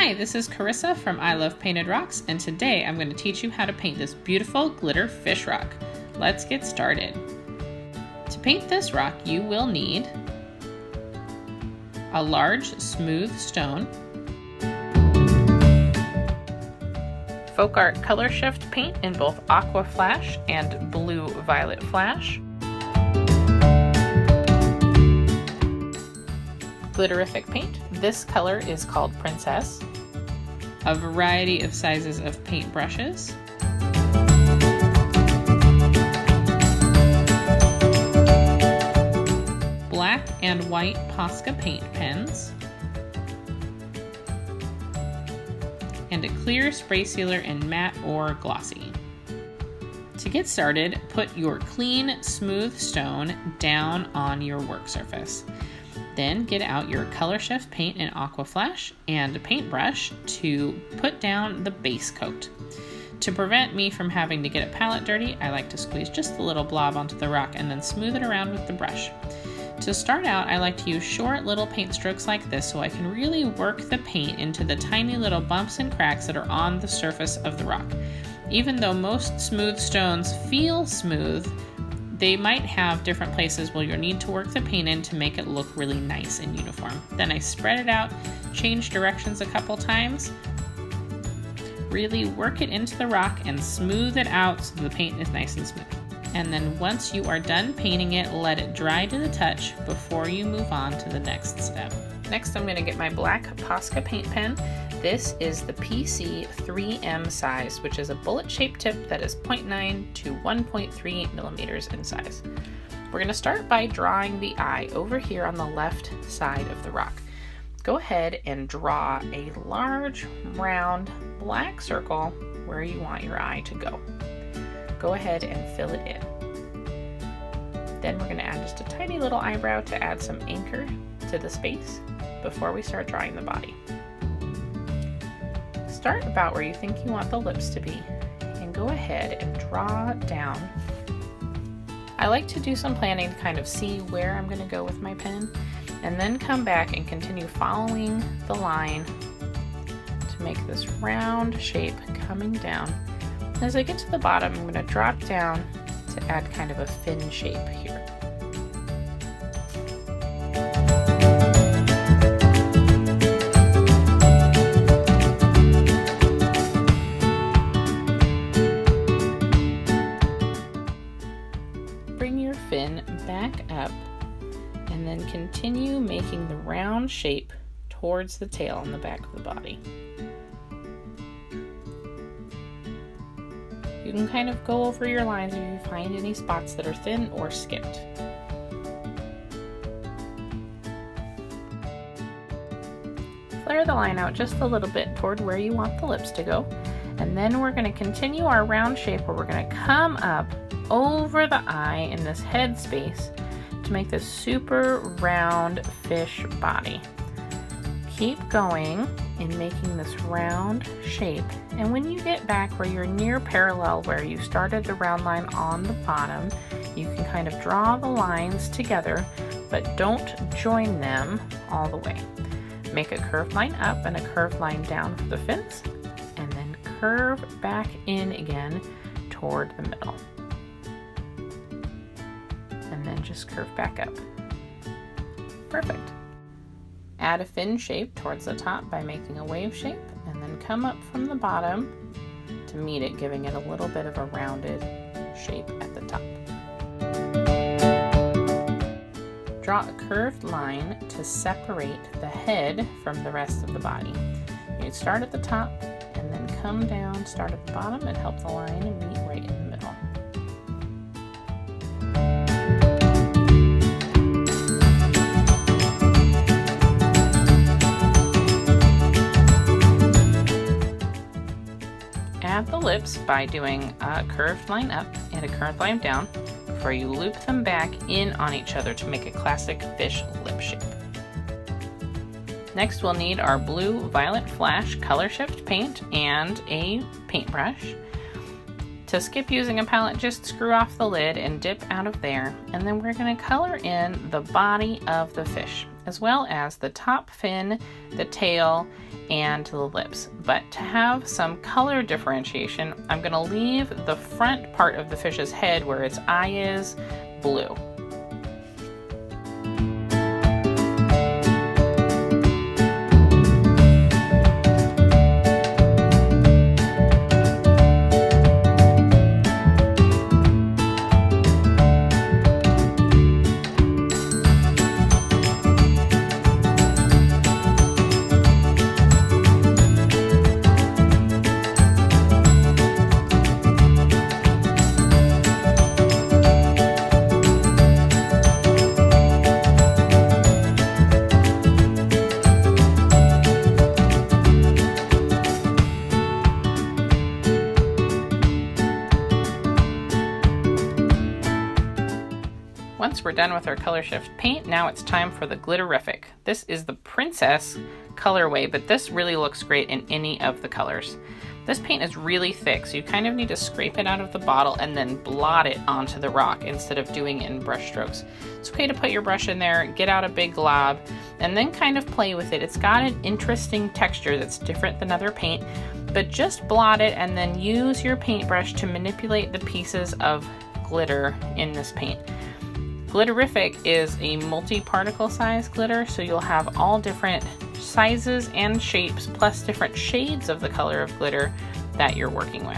Hi, this is Carissa from I Love Painted Rocks, and today I'm going to teach you how to paint this beautiful glitter fish rock. Let's get started. To paint this rock, you will need a large smooth stone, Folk Art Color Shift paint in both Aqua Flash and Blue Violet Flash, glitterific paint. This color is called Princess. A variety of sizes of paintbrushes. Black and white Posca paint pens. And a clear spray sealer in matte or glossy. To get started, put your clean, smooth stone down on your work surface. Then get out your Color Shift paint in Aqua Flash and a paintbrush to put down the base coat. To prevent me from having to get a palette dirty, I like to squeeze just a little blob onto the rock and then smooth it around with the brush. To start out, I like to use short little paint strokes like this so I can really work the paint into the tiny little bumps and cracks that are on the surface of the rock. Even though most smooth stones feel smooth, they might have different places where you'll need to work the paint in to make it look really nice and uniform. Then I spread it out, change directions a couple times, really work it into the rock and smooth it out so the paint is nice and smooth. And then once you are done painting it, let it dry to the touch before you move on to the next step. Next, I'm going to get my black Posca paint pen. This is the PC 3M size, which is a bullet-shaped tip that is 0.9 to 1.3 millimeters in size. We're going to start by drawing the eye over here on the left side of the rock. Go ahead and draw a large, round, black circle where you want your eye to go. Go ahead and fill it in. Then we're going to add just a tiny little eyebrow to add some anchor to the space before we start drawing the body. Start about where you think you want the lips to be and go ahead and draw down. I like to do some planning to kind of see where I'm going to go with my pen and then come back and continue following the line to make this round shape coming down. As I get to the bottom, I'm going to drop down to add kind of a fin shape here. Bring your fin back up and then continue making the round shape towards the tail on the back of the body. You can kind of go over your lines if you find any spots that are thin or skipped. Flare the line out just a little bit toward where you want the lips to go. And then we're going to continue our round shape where we're going to come up over the eye in this head space to make this super round fish body. Keep going in making this round shape, and when you get back where you're near parallel where you started the round line on the bottom, you can kind of draw the lines together, but don't join them all the way. Make a curved line up and a curved line down for the fins, and then curve back in again toward the middle. And then just curve back up. Perfect. Add a fin shape towards the top by making a wave shape, and then come up from the bottom to meet it, giving it a little bit of a rounded shape at the top. Draw a curved line to separate the head from the rest of the body. You start at the top and then come down, start at the bottom, and help the line meet right in the middle. Add the lips by doing a curved line up and a curved line down before you loop them back in on each other to make a classic fish lip shape. Next, we'll need our Blue Violet Flash Color Shift paint and a paintbrush. To skip using a palette, just screw off the lid and dip out of there, and then we're going to color in the body of the fish, as well as the top fin, the tail, and the lips. But to have some color differentiation, I'm going to leave the front part of the fish's head where its eye is blue. Once we're done with our color shift paint, now it's time for the glitterific. This is the Princess colorway, but this really looks great in any of the colors. This paint is really thick, so you kind of need to scrape it out of the bottle and then blot it onto the rock instead of doing it in brush strokes. It's okay to put your brush in there, get out a big glob, and then kind of play with it. It's got an interesting texture that's different than other paint, but just blot it and then use your paintbrush to manipulate the pieces of glitter in this paint. Glitterific is a multi-particle size glitter, so you'll have all different sizes and shapes, plus different shades of the color of glitter that you're working with.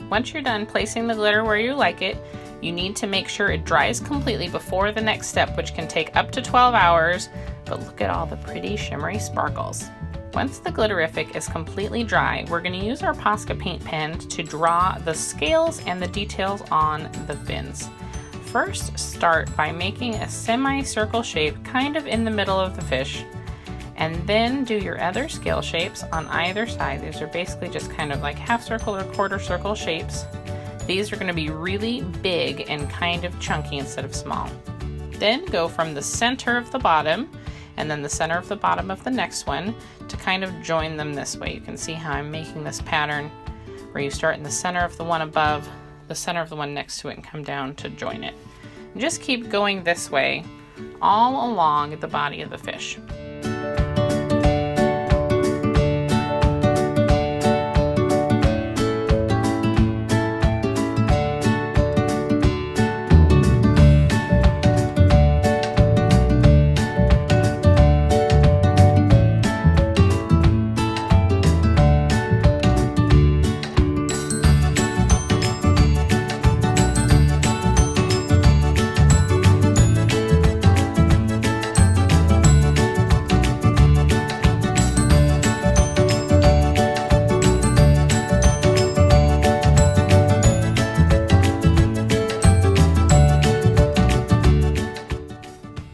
Once you're done placing the glitter where you like it, you need to make sure it dries completely before the next step, which can take up to 12 hours, but look at all the pretty shimmery sparkles. Once the glitterific is completely dry, we're going to use our Posca paint pen to draw the scales and the details on the fins. First, start by making a semicircle shape kind of in the middle of the fish, and then do your other scale shapes on either side. These are basically just kind of like half circle or quarter circle shapes. These are going to be really big and kind of chunky instead of small. Then go from the center of the bottom and then the center of the bottom of the next one to kind of join them this way. You can see how I'm making this pattern where you start in the center of the one above, the center of the one next to it, and come down to join it. And just keep going this way all along the body of the fish.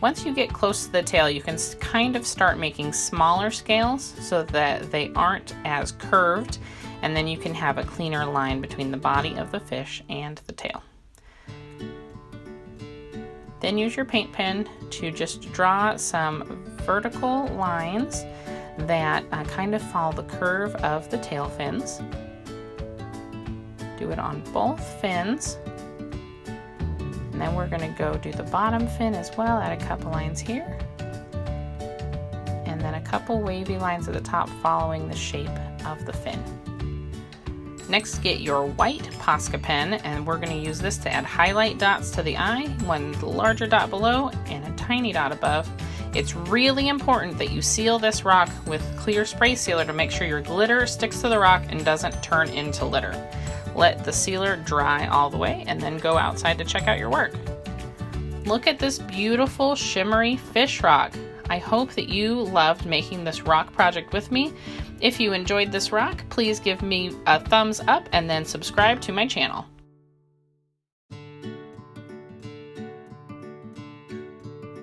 Once you get close to the tail, you can kind of start making smaller scales so that they aren't as curved, and then you can have a cleaner line between the body of the fish and the tail. Then use your paint pen to just draw some vertical lines that kind of follow the curve of the tail fins. Do it on both fins. And then we're going to go do the bottom fin as well, add a couple lines here. And then a couple wavy lines at the top following the shape of the fin. Next, get your white Posca pen, and we're going to use this to add highlight dots to the eye, one larger dot below and a tiny dot above. It's really important that you seal this rock with clear spray sealer to make sure your glitter sticks to the rock and doesn't turn into litter. Let the sealer dry all the way and then go outside to check out your work. Look at this beautiful shimmery fish rock. I hope that you loved making this rock project with me. If you enjoyed this rock, please give me a thumbs up and then subscribe to my channel.